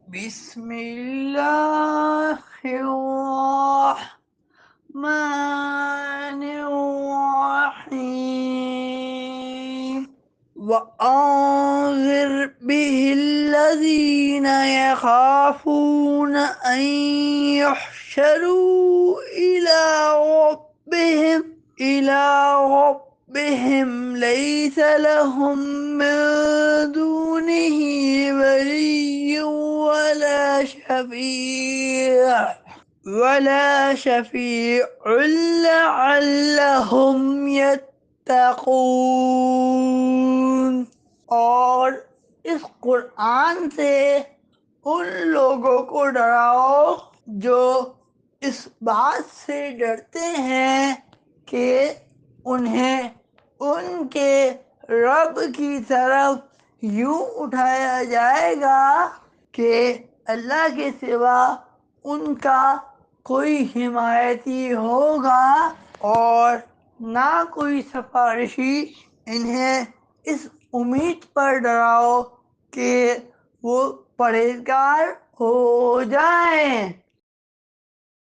بسم اللہ الرحمن الرحیم وَأَنذِرْ بِهِ الَّذِينَ يَخَافُونَ أَن يُحْشَرُوا إِلَى رَبِّهِمْ لَيْسَ لَهُم مِّن دُونِهِ وَلِيٌّ ولا شفيع لعلهم يتقون۔ اور اس قرآن سے ان لوگوں کو ڈراؤ جو اس بات سے ڈرتے ہیں کہ انہیں ان کے رب کی طرف یوں اٹھایا جائے گا کہ اللہ کے سوا ان کا کوئی حمایتی ہوگا اور نہ کوئی سفارشی۔ انہیں اس امید پر ڈراؤ کہ وہ پرہیزگار ہو جائیں۔